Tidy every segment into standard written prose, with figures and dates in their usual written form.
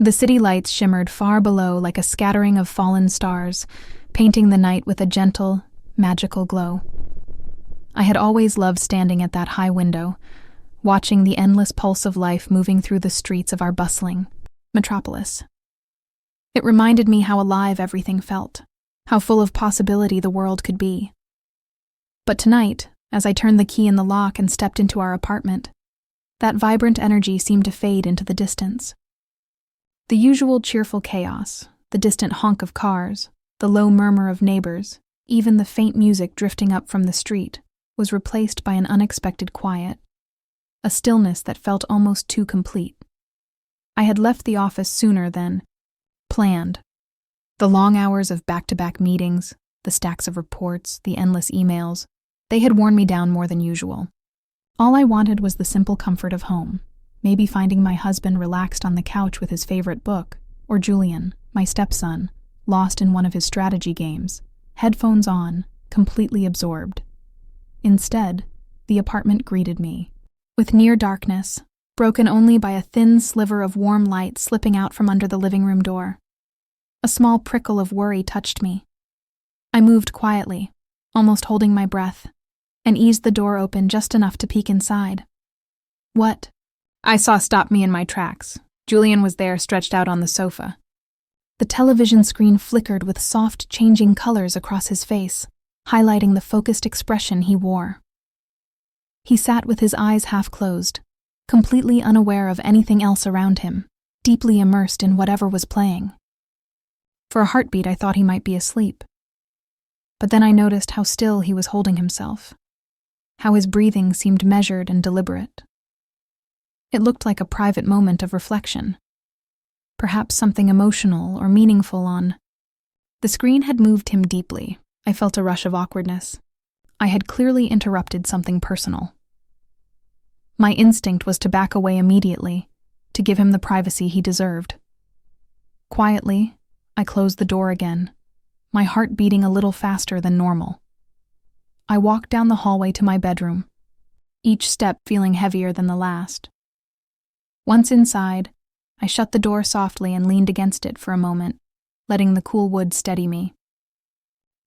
The city lights shimmered far below like a scattering of fallen stars, painting the night with a gentle, magical glow. I had always loved standing at that high window, watching the endless pulse of life moving through the streets of our bustling metropolis. It reminded me how alive everything felt, how full of possibility the world could be. But tonight, as I turned the key in the lock and stepped into our apartment, that vibrant energy seemed to fade into the distance. The usual cheerful chaos, the distant honk of cars, the low murmur of neighbors, even the faint music drifting up from the street, was replaced by an unexpected quiet, a stillness that felt almost too complete. I had left the office sooner than planned. The long hours of back-to-back meetings, the stacks of reports, the endless emails, they had worn me down more than usual. All I wanted was the simple comfort of home, maybe finding my husband relaxed on the couch with his favorite book, or Julian, my stepson, lost in one of his strategy games, headphones on, completely absorbed. Instead, the apartment greeted me, with near darkness, broken only by a thin sliver of warm light slipping out from under the living room door. A small prickle of worry touched me. I moved quietly, almost holding my breath, and eased the door open just enough to peek inside. What I saw stopped me in my tracks. Julian was there, stretched out on the sofa. The television screen flickered with soft, changing colors across his face, highlighting the focused expression he wore. He sat with his eyes half closed, completely unaware of anything else around him, deeply immersed in whatever was playing. For a heartbeat, I thought he might be asleep. But then I noticed how still he was holding himself, how his breathing seemed measured and deliberate. It looked like a private moment of reflection, perhaps something emotional or meaningful on. The screen had moved him deeply. I felt a rush of awkwardness. I had clearly interrupted something personal. My instinct was to back away immediately, to give him the privacy he deserved. Quietly, I closed the door again, my heart beating a little faster than normal. I walked down the hallway to my bedroom, each step feeling heavier than the last. Once inside, I shut the door softly and leaned against it for a moment, letting the cool wood steady me.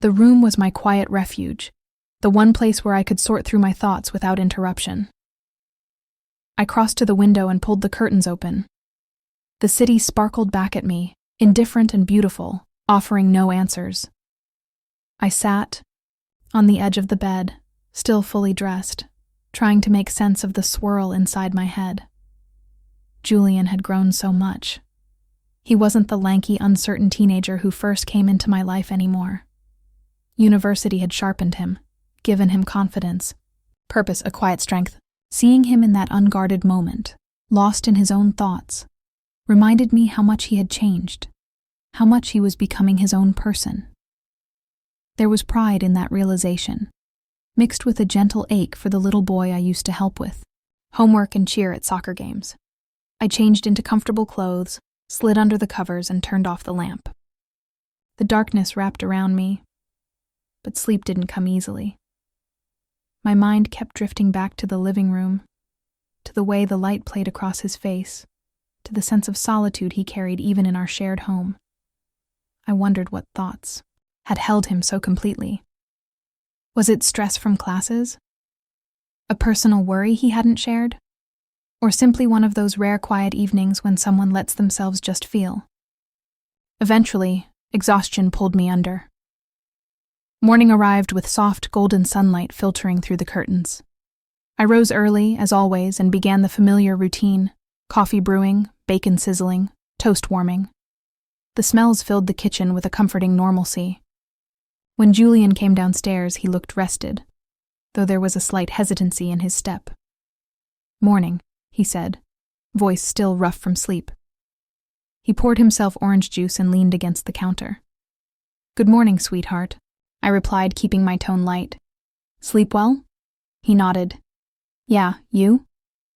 The room was my quiet refuge, the one place where I could sort through my thoughts without interruption. I crossed to the window and pulled the curtains open. The city sparkled back at me, indifferent and beautiful, offering no answers. I sat on the edge of the bed, still fully dressed, trying to make sense of the swirl inside my head. Julian had grown so much. He wasn't the lanky, uncertain teenager who first came into my life anymore. University had sharpened him, given him confidence, purpose, a quiet strength. Seeing him in that unguarded moment, lost in his own thoughts, reminded me how much he had changed, how much he was becoming his own person. There was pride in that realization, mixed with a gentle ache for the little boy I used to help with, homework and cheer at soccer games. I changed into comfortable clothes, slid under the covers, and turned off the lamp. The darkness wrapped around me, but sleep didn't come easily. My mind kept drifting back to the living room, to the way the light played across his face, to the sense of solitude he carried even in our shared home. I wondered what thoughts had held him so completely. Was it stress from classes? A personal worry he hadn't shared? Or simply one of those rare quiet evenings when someone lets themselves just feel? Eventually, exhaustion pulled me under. Morning arrived with soft golden sunlight filtering through the curtains. I rose early, as always, and began the familiar routine: coffee brewing, bacon sizzling, toast warming. The smells filled the kitchen with a comforting normalcy. When Julian came downstairs, he looked rested, though there was a slight hesitancy in his step. "Morning," he said, voice still rough from sleep. He poured himself orange juice and leaned against the counter. "Good morning, sweetheart," I replied, keeping my tone light. "Sleep well?" He nodded. "Yeah, you?"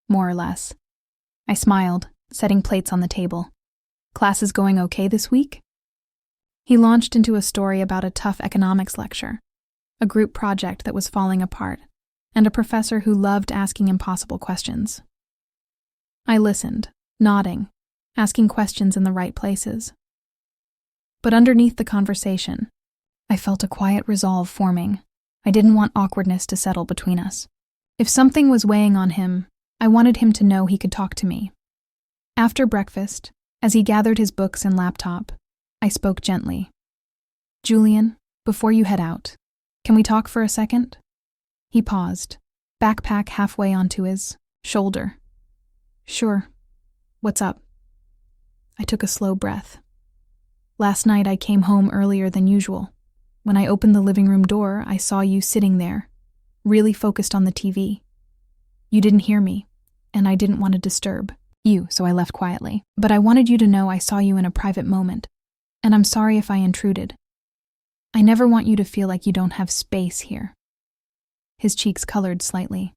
"More or less." I smiled, setting plates on the table. "Class is going okay this week?" He launched into a story about a tough economics lecture, a group project that was falling apart, and a professor who loved asking impossible questions. I listened, nodding, asking questions in the right places. But underneath the conversation, I felt a quiet resolve forming. I didn't want awkwardness to settle between us. If something was weighing on him, I wanted him to know he could talk to me. After breakfast, as he gathered his books and laptop, I spoke gently. "Julian, before you head out, can we talk for a second?" He paused, backpack halfway onto his shoulder. "Sure. What's up?" I took a slow breath. "Last night I came home earlier than usual. When I opened the living room door, I saw you sitting there, really focused on the TV. You didn't hear me, and I didn't want to disturb you, so I left quietly. But I wanted you to know I saw you in a private moment, and I'm sorry if I intruded. I never want you to feel like you don't have space here." His cheeks colored slightly.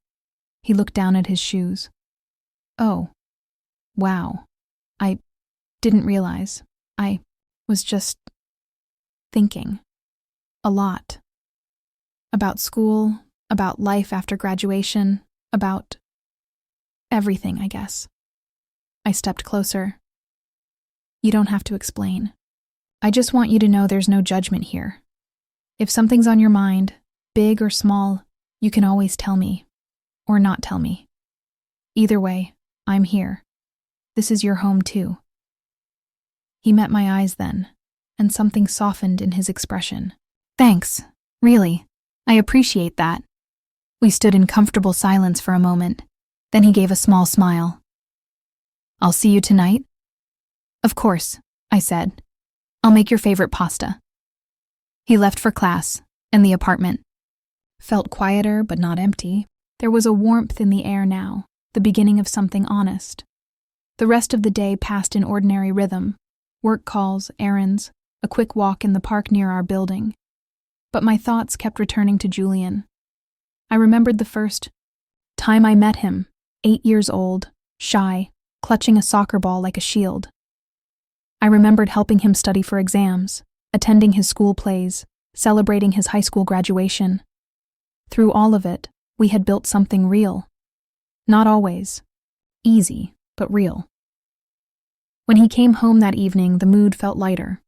He looked down at his shoes. "Oh, wow. I didn't realize. I was just thinking a lot. About school, about life after graduation, about everything, I guess." I stepped closer. "You don't have to explain. I just want you to know there's no judgment here. If something's on your mind, big or small, you can always tell me, or not tell me. Either way, I'm here. This is your home too." He met my eyes then, and something softened in his expression. "Thanks, really. I appreciate that." We stood in comfortable silence for a moment. Then he gave a small smile. "I'll see you tonight?" "Of course," I said. "I'll make your favorite pasta." He left for class, and the apartment felt quieter but not empty. There was a warmth in the air now, the beginning of something honest. The rest of the day passed in ordinary rhythm: work calls, errands, a quick walk in the park near our building. But my thoughts kept returning to Julian. I remembered the first time I met him, 8 years old, shy, clutching a soccer ball like a shield. I remembered helping him study for exams, attending his school plays, celebrating his high school graduation. Through all of it, we had built something real. Not always easy, but real. When he came home that evening, the mood felt lighter.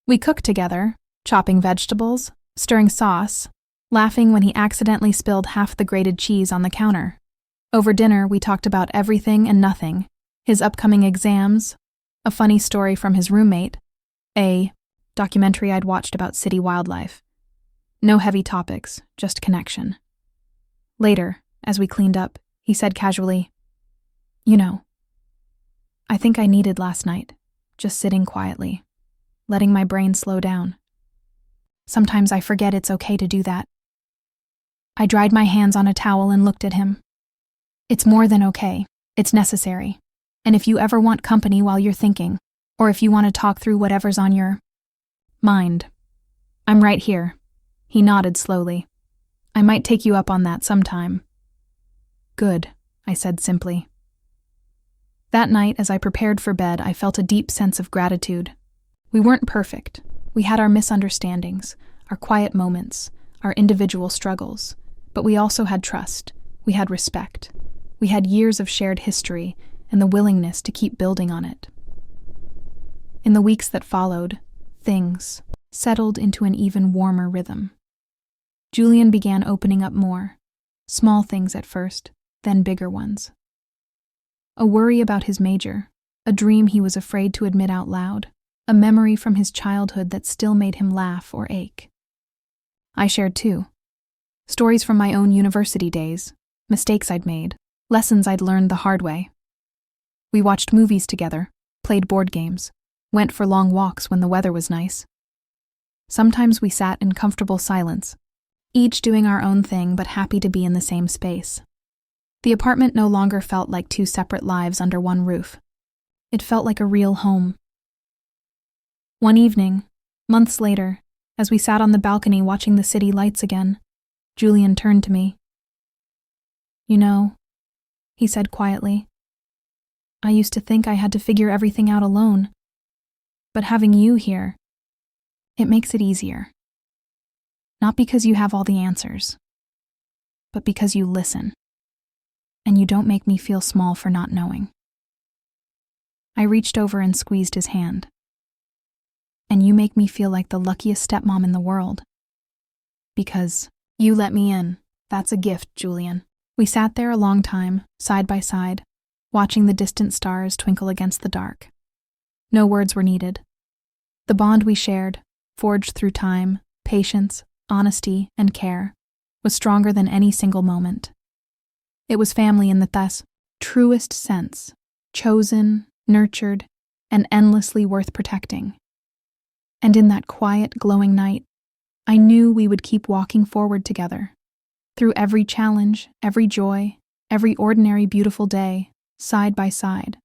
We cooked together, chopping vegetables, stirring sauce, laughing when he accidentally spilled half the grated cheese on the counter. Over dinner, we talked about everything and nothing: his upcoming exams, a funny story from his roommate, a documentary I'd watched about city wildlife. No heavy topics, just connection. Later, as we cleaned up, he said casually, "You know, I think I needed last night, just sitting quietly, letting my brain slow down. Sometimes I forget it's okay to do that." I dried my hands on a towel and looked at him. "It's more than okay. It's necessary. And if you ever want company while you're thinking, or if you want to talk through whatever's on your mind, I'm right here." He nodded slowly. "I might take you up on that sometime." "Good," I said simply. That night, as I prepared for bed, I felt a deep sense of gratitude. We weren't perfect. We had our misunderstandings, our quiet moments, our individual struggles, but we also had trust. We had respect. We had years of shared history and the willingness to keep building on it. In the weeks that followed, things settled into an even warmer rhythm. Julian began opening up more, small things at first, then bigger ones. A worry about his major, a dream he was afraid to admit out loud, a memory from his childhood that still made him laugh or ache. I shared too. Stories from my own university days, mistakes I'd made, lessons I'd learned the hard way. We watched movies together, played board games, went for long walks when the weather was nice. Sometimes we sat in comfortable silence, each doing our own thing but happy to be in the same space. The apartment no longer felt like two separate lives under one roof. It felt like a real home. One evening, months later, as we sat on the balcony watching the city lights again, Julian turned to me. "You know," he said quietly, "I used to think I had to figure everything out alone. But having you here, it makes it easier. Not because you have all the answers, but because you listen. And you don't make me feel small for not knowing." I reached over and squeezed his hand. "And you make me feel like the luckiest stepmom in the world. Because you let me in. That's a gift, Julian." We sat there a long time, side by side, watching the distant stars twinkle against the dark. No words were needed. The bond we shared, forged through time, patience, honesty, and care, was stronger than any single moment. It was family in the thus truest sense, chosen, nurtured, and endlessly worth protecting. And in that quiet, glowing night, I knew we would keep walking forward together, through every challenge, every joy, every ordinary beautiful day, side by side.